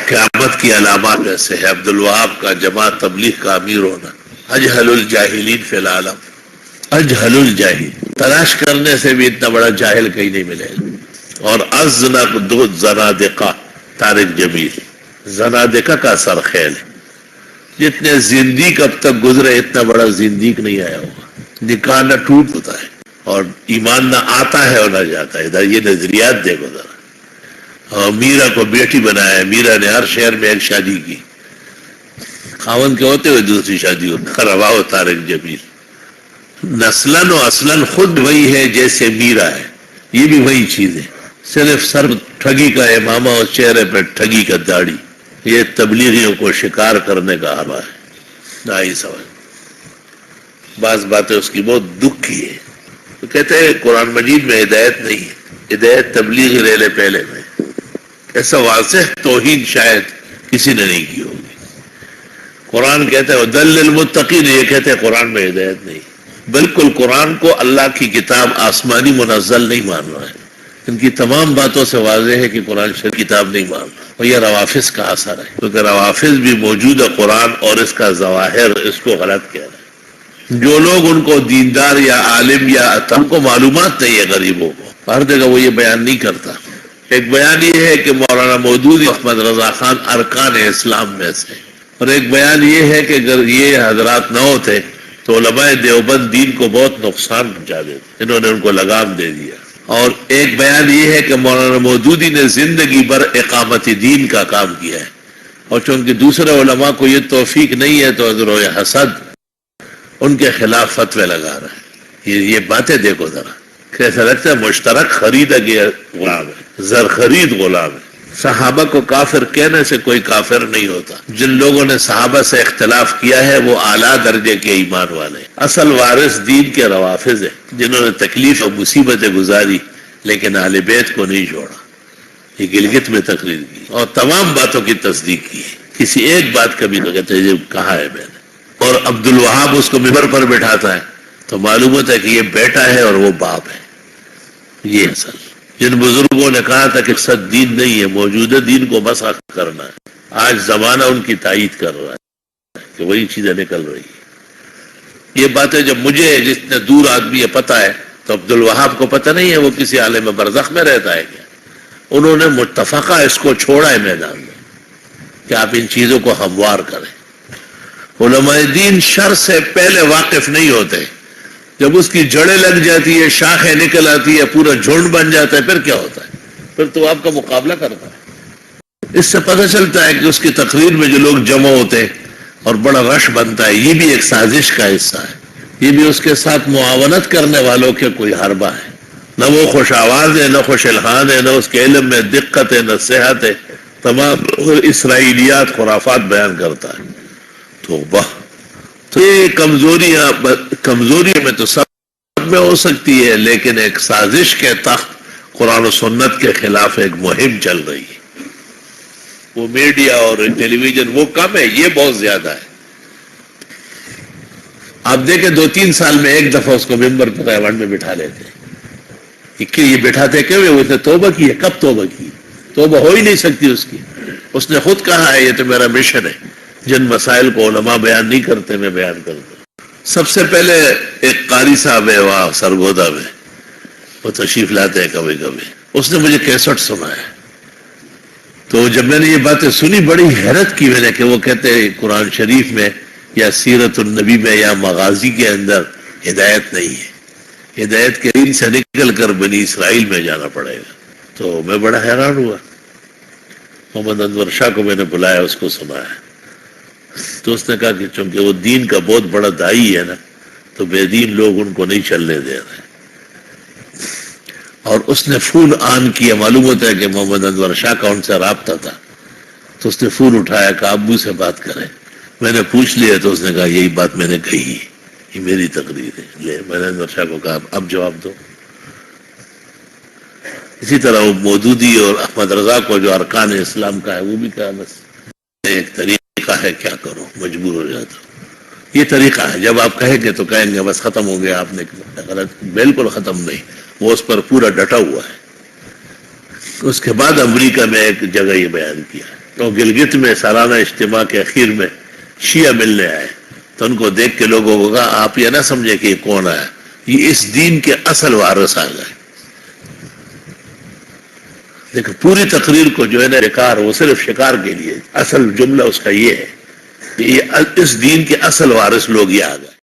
قیامت کی علامات میں سے ہے عبدالوہاب کا جماعت تبلیغ کا امیر ہونا. اجہل الجاہلین فی العالم، اجہل الجاہل، تلاش کرنے سے بھی اتنا بڑا جاہل کہیں نہیں ملے گا. اور ازنق دو زنادقہ، طارق جمیل، زنادقہ کا سرخیل ہے. جتنے زندیق اب تک گزرے اتنا بڑا زندیق نہیں آیا ہوگا. نکاح نہ ٹوٹ ہوتا ہے اور ایمان نہ آتا ہے اور نہ جاتا ہے. ادھر یہ نظریات دیکھو ذرا. اور میرا کو بیٹی بنایا، میرا نے ہر شہر میں ایک شادی کی، خاوند کے ہوتے ہوئے دوسری شادی ہو. روا طارق جمیل نسلاً و اصلاً خود وہی ہے جیسے میرا ہے. یہ بھی وہی چیز ہے، صرف سر ٹھگی کا امامہ اور چہرے پہ ٹھگی کا داڑھی. یہ تبلیغیوں کو شکار کرنے کا ہوا ہے. نہ ہی سمجھ. بعض باتیں اس کی بہت دکھ کی ہے. تو کہتے ہیں قرآن مجید میں ہدایت نہیں ہے، ہدایت تبلیغی ریلے پہلے میں. ایسا واضح توہین شاید کسی نے نہیں کی ہوگی. قرآن کہتے ہیں ہدی للمتقین، یہ کہتے ہیں قرآن میں ہدایت نہیں. بالکل قرآن کو اللہ کی کتاب آسمانی منزل نہیں مان رہا ہے. ان کی تمام باتوں سے واضح ہے کہ قرآن شریف کتاب نہیں مان رہا. اور یہ روافظ کا اثر ہے، کیونکہ روافظ بھی موجود ہے قرآن اور اس کا ظواہر اس کو غلط کہہ رہے ہیں. جو لوگ ان کو دیندار یا عالم یا ان کو معلومات نہیں ہے، غریبوں کو ہر جگہ وہ یہ بیان نہیں کرتا. ایک بیان یہ ہے کہ مولانا مودودی احمد رضا خان ارکان اسلام میں سے، اور ایک بیان یہ ہے کہ اگر یہ حضرات نہ ہوتے تو علماء دیوبند دین کو بہت نقصان پہنچا دیتے، انہوں نے ان کو لگام دے دیا. اور ایک بیان یہ ہے کہ مولانا مودودی نے زندگی بھر اقامت دین کا کام کیا ہے، اور چونکہ دوسرے علماء کو یہ توفیق نہیں ہے تو حضرت حسد ان کے خلاف فتوے لگا رہا ہے. یہ باتیں دیکھو ذرا، کیسا لگتا ہے مشترک خرید گیا غلام ہے، زر خرید غلام ہے. صحابہ کو کافر کہنے سے کوئی کافر نہیں ہوتا. جن لوگوں نے صحابہ سے اختلاف کیا ہے وہ اعلیٰ درجے کے ایمان والے ہیں. اصل وارث دین کے روافظ ہیں، جنہوں نے تکلیف اور مصیبتیں گزاری لیکن اہل بیت کو نہیں چھوڑا. یہ گلگت میں تقریر کی اور تمام باتوں کی تصدیق کی، کسی ایک بات کا بھی نہ کہتے یہ کہا ہے میں نے. اور عبدالوہاب اس کو ممبر پر بٹھاتا ہے تو معلوم ہوتا ہے کہ یہ بیٹا ہے اور وہ باپ ہے. یہ اصل جن بزرگوں نے کہا تھا کہ سچ دین نہیں ہے، موجودہ دین کو مسخ کرنا ہے، آج زمانہ ان کی تائید کر رہا ہے کہ وہی چیزیں نکل رہی ہیں. یہ باتیں جب مجھے جتنے دور آدمی یہ پتہ ہے تو عبدالوہاب کو پتہ نہیں ہے، وہ کسی عالم برزخ میں رہتا ہے کیا؟ انہوں نے متفقہ اس کو چھوڑا ہے میدان میں کہ آپ ان چیزوں کو ہموار کریں. علماء دین شر سے پہلے واقف نہیں ہوتے، جب اس کی جڑیں لگ جاتی ہے، شاخیں نکل آتی ہے، پورا جھنڈ بن جاتا ہے، پھر کیا ہوتا ہے؟ پھر تو آپ کا مقابلہ کرتا ہے. اس سے پتہ چلتا ہے کہ اس کی تقریر میں جو لوگ جمع ہوتے ہیں اور بڑا رش بنتا ہے، یہ بھی ایک سازش کا حصہ ہے. یہ بھی اس کے ساتھ معاونت کرنے والوں کے کوئی حربہ ہے. نہ وہ خوش آواز ہے، نہ خوش الحان ہے، نہ اس کے علم میں دقت ہے، نہ صحت ہے. تمام اسرائیلیات خرافات بیان کرتا ہے. تو یہ کمزوری میں تو سب میں ہو سکتی ہے، لیکن ایک سازش کے تحت قرآن و سنت کے خلاف ایک مہم چل رہی ہے. وہ میڈیا اور ٹیلی ویژن وہ کم ہے، یہ بہت زیادہ ہے. آپ دیکھیں 2-3 سال میں ایک دفعہ اس کو ممبر پر ایوانڈ میں بٹھا لیتے ہیں. یہ بٹھاتے کیوں ہے؟ اس نے توبہ کی ہے. کب توبہ کی؟ توبہ ہو ہی نہیں سکتی اس کی. اس نے خود کہا ہے یہ تو میرا مشن ہے، جن مسائل کو علماء بیان نہیں کرتے میں بیان کرتا ہوں. سب سے پہلے ایک قاری صاحب ہے وہاں سرگودا میں، وہ تشریف لاتے ہیں کبھی کبھی. اس نے مجھے کیسٹ سنایا، تو جب میں نے یہ باتیں سنی بڑی حیرت کی میں نے کہ وہ کہتے ہیں قرآن شریف میں یا سیرت النبی میں یا مغازی کے اندر ہدایت نہیں ہے، ہدایت کے دین سے نکل کر بنی اسرائیل میں جانا پڑے گا. تو میں بڑا حیران ہوا. محمد انور شاہ کو میں نے بلایا، اس کو سنایا. تو اس نے کہا کہ چونکہ وہ دین کا بہت بڑا دائی ہے نا، تو بے دین لوگ ان کو نہیں چلنے دے رہے. اور اس نے فون آن کیا. معلوم ہوتا ہے کہ محمد انور شاہ کا ان سے رابطہ تھا. تو اس نے فون اٹھایا کہ ابو سے بات کریں. میں نے پوچھ لیا تو اس نے کہا یہی بات میں نے کہی، یہ میری تقریر ہے. میں نے انور شاہ کو کہا اب جواب دو. اسی طرح وہ مودودی اور احمد رضا کو جو ارکان اسلام کا ہے وہ بھی کہا بس ایک طریقہ ہے، کیا کرو مجبور ہو جاتا. یہ طریقہ ہے، جب آپ کہیں گے تو کہیں گے بس ختم ہو گیا، آپ نے غلط. بالکل ختم نہیں، وہ اس پر پورا ڈٹا ہوا ہے. اس کے بعد امریکہ میں ایک جگہ یہ بیان کیا ہے اور گلگت میں سالانہ اجتماع کے اخیر میں شیعہ ملنے آئے تو ان کو دیکھ کے لوگوں کو کہا آپ یہ نہ سمجھے کہ یہ کون آیا، یہ اس دین کے اصل وارث آ گئے. لیکن پوری تقریر کو جو ہے نا شکار، وہ صرف شکار کے لیے، اصل جملہ اس کا یہ ہے کہ یہ اس دین کے اصل وارث لوگ یہ آ گئے.